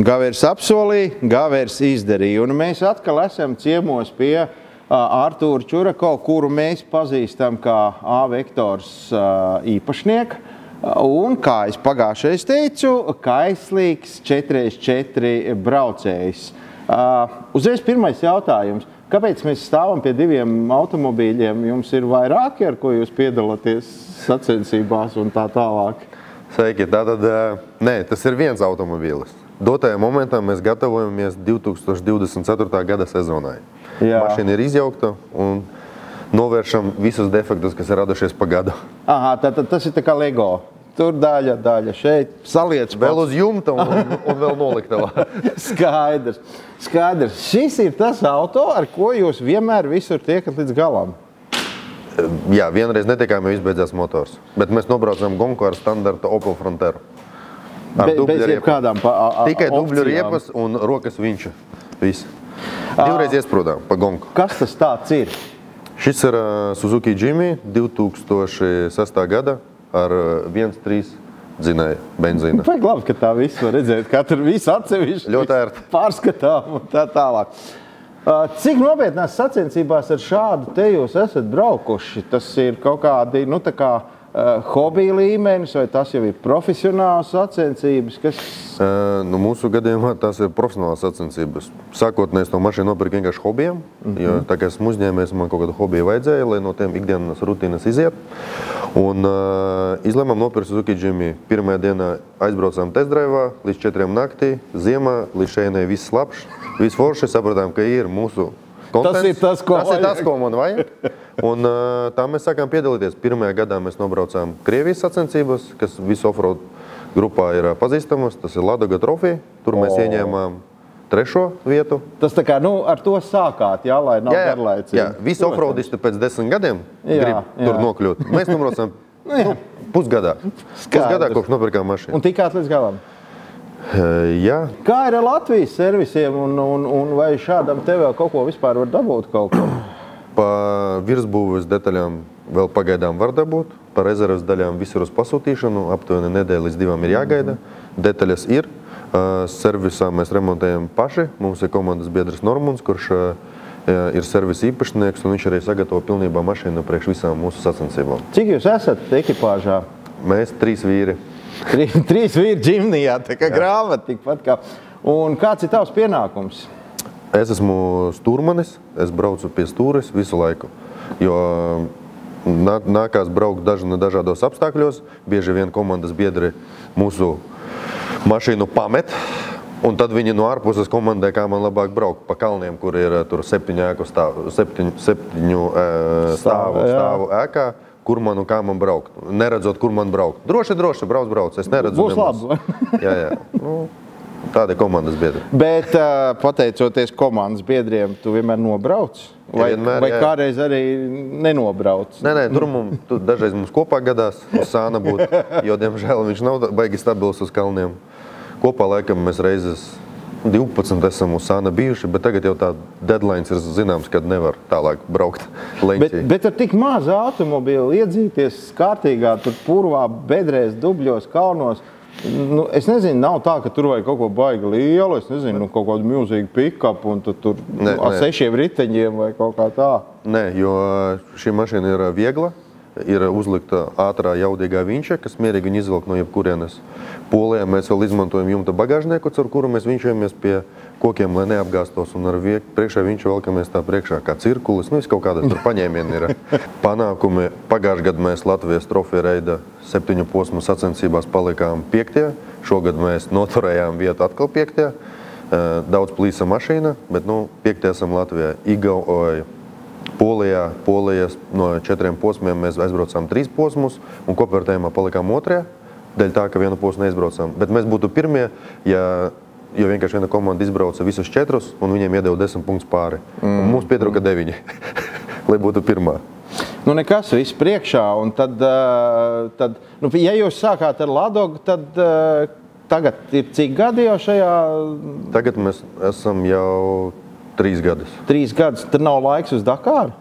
Gavērs apsolīja, Gavērs izdarīja. Un mēs atkal esam ciemos pie Artūra Čurako, kuru mēs pazīstam kā A-Vektors īpašnieku. Un, kā es pagājušais teicu, kaislīgs 4x4 braucējs. Uzreiz pirmais jautājums. Kāpēc mēs stāvam pie diviem automobīļiem? Jums ir vairāki, ar ko jūs piedalāties sacensībās un tā tālāk? Sveiki, tātad, nē, tas ir viens automobīlis. Dotajā momentā mēs gatavojamies 2024. gada sezonai. Jā. Mašīna ir izjaukta un novēršam visus defektus, kas ir radušies pa gadu. Aha, tātad tas ir tā kā Lego. Tur daļa, šeit saliec. Vēl uz jumta un vēl noliktavā. Skaidrs. Šis ir tas auto, ar ko jūs vienmēr visur tiekat līdz galam. Jā, vienreiz netiekām, jo izbeidzās motors. Bet mēs nobraucam gonku ar standarta Opel Frontēru. Bez jebkādām Tikai dubļu riepas un rokas vinča. Viss. Divreiz iesprūdām pa gonku. Kas tas tāds ir? Šis ir Suzuki Jimny 2006. gada ar 1.3 dzinēju benzīna. Vajag labi, ka tā viss var redzēt. Katru visu atsevišķi. Ļoti ērti. Pārskatām un tā tālāk. Cik nopietnās sacensībās ar šādu te jūs esat braukuši? Tas ir kaut kādi, nu tā kā hobija līmenis, vai tas jau ir profesionāls sacensības? Mūsu gadījumā tas ir profesionāls sacensības. Sākotnēs to mašīnu nopirku vienkārši hobijam, jo tā kā esmu uzņēmies, man kaut kādu hobiju vajadzēja, lai no tiem ikdienas rutīnas iziet. Un izlēmām nopirkt Suzuki Jimny. Pirmajā dienā aizbraucām testdrivā līdz 4 naktī, ziemā, līdz šeinai viss labs, viss forši, sapratām, ka ir mūsu kontents. Tas ir tas, ko man vajag. Un tā mēs sākām piedalīties. Pirmajā gadā mēs nobraucām Krievijas sacensības, kas visu offroad grupā ir pazīstamas. Tas ir Ladoga Trofija. Tur mēs ieņēmām 3. vietu. Tas tā kā, ar to sākāt, jā, lai nav garlaicīgi. Jā, visi offroadisti pēc 10 gadiem grib tur nokļūt. Mēs nobraucām pusgadā. Pusgadā kopš nopirkām mašīnu. Un tikāt līdz galam? Jā. Kā ir ar Latvijas servisiem un vai šādam te vēl kaut ko vispār var dabūt kaut ko? Pa virsbūves detaļām vēl pagaidām var dabūt. Pa rezerves daļām visur uz pasūtīšanu. Aptuveni nedēļa līdz 2 ir jāgaida. Detaļas ir. Servisā mēs remontējam paši. Mums ir komandas biedrs Normunds, kurš ir servisa īpašnieks, un viņš arī sagatavo pilnībā mašīnu priekš visām mūsu sacensībām. Cik jūs esat ekipāžā? Mēs 3 vīri. 3 vīri Jimnyjā, tā kā grāmata tikpat kā. Un kāds ir tavs pienākums? Es esmu stūrmanis, es braucu pie stūres visu laiku, jo nākās braukt dažādos apstākļos. Bieži vien komandas biedri mūsu mašīnu pamet, un tad viņi no ārpuses komandē, kā man labāk braukt pa kalniem, kur ir tur 7 stāvu ēkā. Kur man un kā man braukt. Neredzot, kur man braukt. Droši, brauc. Es neredzu. Būs labi. Jā. Tādi komandas biedri. Bet pateicoties komandas biedriem, tu vienmēr nobrauc? Vai kādreiz arī nenobrauc? Nē, tur dažreiz mums kopā gadās uz sāna būt, jo, diemžēl, viņš nav baigi stabils uz kalniem. Kopā laikam mēs reizes 12 esam uz sāna bijuši, bet tagad jau tā deadlines ir zināms, kad nevar tālāk braukt leņķī. Bet ar tik mazu automobīlu iedzīties kārtīgā, tur purvā, bedrēs, dubļos, kalnos, es nezinu, nav tā, ka tur vajag kaut ko baigi lielu, es nezinu, kaut kādu milzīgu pick-up un tur ar 6 riteņiem vai kaut kā tā. Nē, jo šī mašīna ir viegla. Ir uzlikta ātrā jaudīgā vinča, kas mierīgi un izvilk no jebkurienes. Polijā mēs vēl izmantojam jumta bagāžnieku, ar kuru mēs vinčojamies pie kokiem, lai neapgāstos, un ar priekšā vinču velkamies tā priekšā kā cirkulis. Viss kaut kādas tur paņēmieni ir. Panākumi pagājušajā gadā mēs Latvijas trofeja reida 7 posmu sacensībās palikām 5. Šogad mēs noturējām vietu atkal 5. Daudz plīsa mašīna, bet 5. esam Latvijā. Polijas no 4 posmiem mēs aizbraucām 3 posmus un kopvērtējumā palikām 2. Dēļ tā, ka vienu posmu neizbraucām. Bet mēs būtu pirmie, jo vienkārši viena komanda izbrauca visus 4 un viņiem iedeva 10 punktus pāri. Un mums pietrūka 9, lai būtu pirmā. Nekas, viss priekšā. Un tad, ja jūs sākāt ar Ladogu, tad tagad ir cik gadi jau šajā? Tagad mēs esam jau 3 gadus. 3 gadus, tad nav laiks uz Dakāru?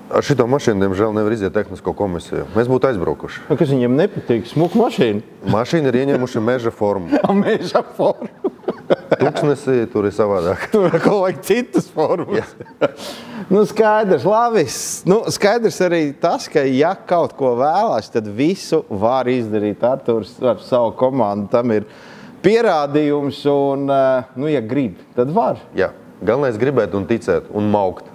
Ar šito mašīnu, diemžēl, nevar iziet tehnisko komisiju. Mēs būtu aizbraukuši. Kas viņiem nepatīk? Smuka mašīna? Mašīna ir ieņēmuši meža formu. Meža formu? Tuksnesī tur ir savādāk. Tur kaut vai citas formas. Nu, skaidrs, labi. Nu, skaidrs arī tas, ka ja kaut ko vēlās, tad visu var izdarīt Artūrs ar savu komandu. Tam ir pierādījums un, nu, ja grib, tad var. Jā, galvenais gribēt un ticēt un maukt.